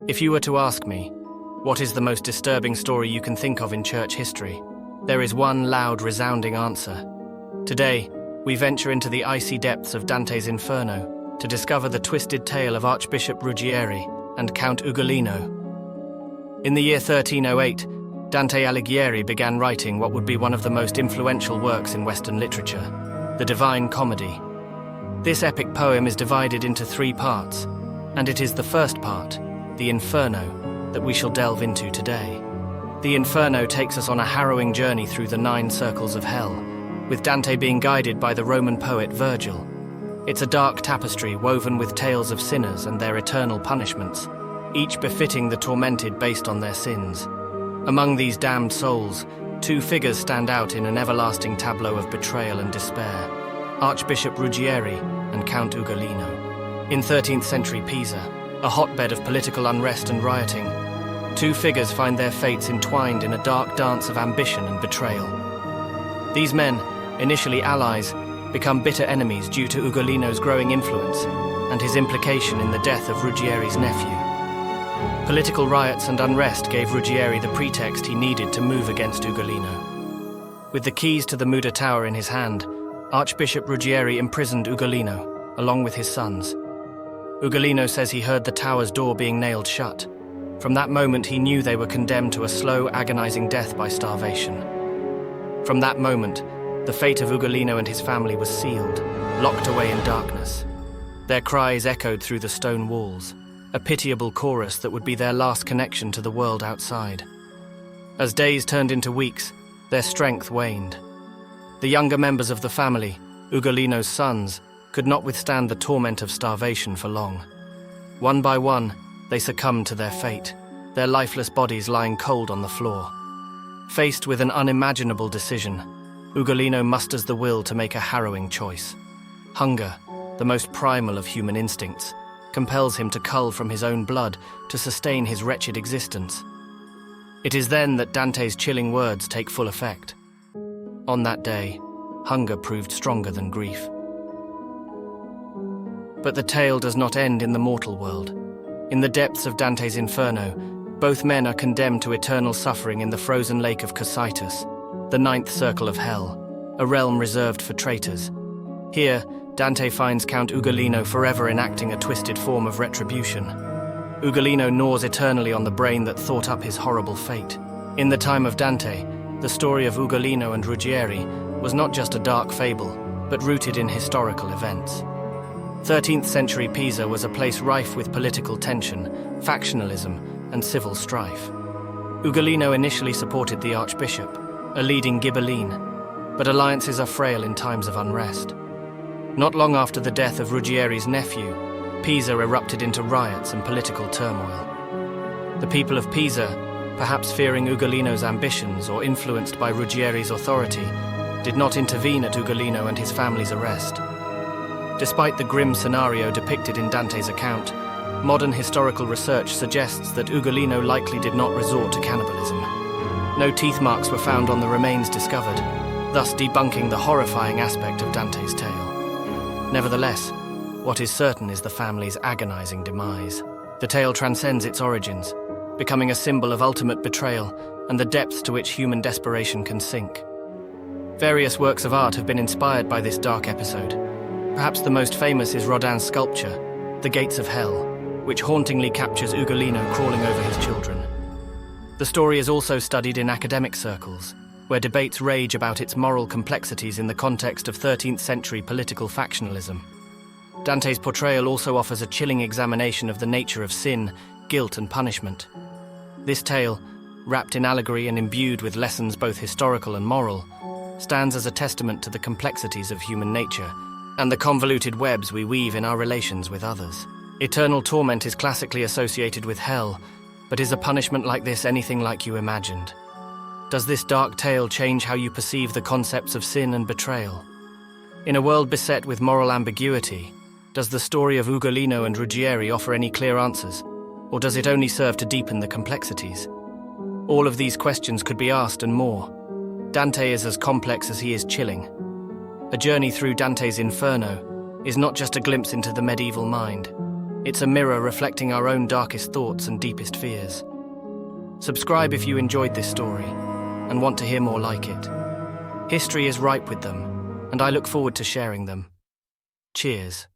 If you were to ask me, what is the most disturbing story you can think of in church history, there is one loud, resounding answer. Today, we venture into the icy depths of Dante's Inferno to discover the twisted tale of Archbishop Ruggieri and Count Ugolino. In the year 1308, Dante Alighieri began writing what would be one of the most influential works in Western literature, the Divine Comedy. This epic poem is divided into 3 parts, and it is the first part, the Inferno, that we shall delve into today. The Inferno takes us on a harrowing journey through the 9 circles of hell, with Dante being guided by the Roman poet Virgil. It's a dark tapestry woven with tales of sinners and their eternal punishments, each befitting the tormented based on their sins. Among these damned souls, 2 figures stand out in an everlasting tableau of betrayal and despair: Archbishop Ruggieri and Count Ugolino. In 13th century Pisa, a hotbed of political unrest and rioting, 2 figures find their fates entwined in a dark dance of ambition and betrayal. These men, initially allies, become bitter enemies due to Ugolino's growing influence and his implication in the death of Ruggieri's nephew. Political riots and unrest gave Ruggieri the pretext he needed to move against Ugolino. With the keys to the Muda Tower in his hand, Archbishop Ruggieri imprisoned Ugolino, along with his sons. Ugolino says he heard the tower's door being nailed shut. From that moment he knew they were condemned to a slow, agonizing death by starvation. From that moment, the fate of Ugolino and his family was sealed, locked away in darkness. Their cries echoed through the stone walls, a pitiable chorus that would be their last connection to the world outside. As days turned into weeks, their strength waned. The younger members of the family, Ugolino's sons, could not withstand the torment of starvation for long. One by one, they succumbed to their fate, their lifeless bodies lying cold on the floor. Faced with an unimaginable decision, Ugolino musters the will to make a harrowing choice. Hunger, the most primal of human instincts, compels him to cull from his own blood to sustain his wretched existence. It is then that Dante's chilling words take full effect. On that day, hunger proved stronger than grief. But the tale does not end in the mortal world. In the depths of Dante's Inferno, both men are condemned to eternal suffering in the frozen lake of Cocytus, the 9th circle of hell, a realm reserved for traitors. Here, Dante finds Count Ugolino forever enacting a twisted form of retribution. Ugolino gnaws eternally on the brain that thought up his horrible fate. In the time of Dante, the story of Ugolino and Ruggieri was not just a dark fable, but rooted in historical events. 13th century Pisa was a place rife with political tension, factionalism, and civil strife. Ugolino initially supported the archbishop, a leading Ghibelline, but alliances are frail in times of unrest. Not long after the death of Ruggieri's nephew, Pisa erupted into riots and political turmoil. The people of Pisa, perhaps fearing Ugolino's ambitions or influenced by Ruggieri's authority, did not intervene at Ugolino and his family's arrest. Despite the grim scenario depicted in Dante's account, modern historical research suggests that Ugolino likely did not resort to cannibalism. No teeth marks were found on the remains discovered, thus debunking the horrifying aspect of Dante's tale. Nevertheless, what is certain is the family's agonizing demise. The tale transcends its origins, becoming a symbol of ultimate betrayal and the depths to which human desperation can sink. Various works of art have been inspired by this dark episode. Perhaps the most famous is Rodin's sculpture, The Gates of Hell, which hauntingly captures Ugolino crawling over his children. The story is also studied in academic circles, where debates rage about its moral complexities in the context of 13th century political factionalism. Dante's portrayal also offers a chilling examination of the nature of sin, guilt, and punishment. This tale, wrapped in allegory and imbued with lessons both historical and moral, stands as a testament to the complexities of human nature and the convoluted webs we weave in our relations with others. Eternal torment is classically associated with hell, but is a punishment like this anything like you imagined? Does this dark tale change how you perceive the concepts of sin and betrayal? In a world beset with moral ambiguity, does the story of Ugolino and Ruggieri offer any clear answers, or does it only serve to deepen the complexities? All of these questions could be asked and more. Dante is as complex as he is chilling. A journey through Dante's Inferno is not just a glimpse into the medieval mind. It's a mirror reflecting our own darkest thoughts and deepest fears. Subscribe if you enjoyed this story and want to hear more like it. History is ripe with them, and I look forward to sharing them. Cheers.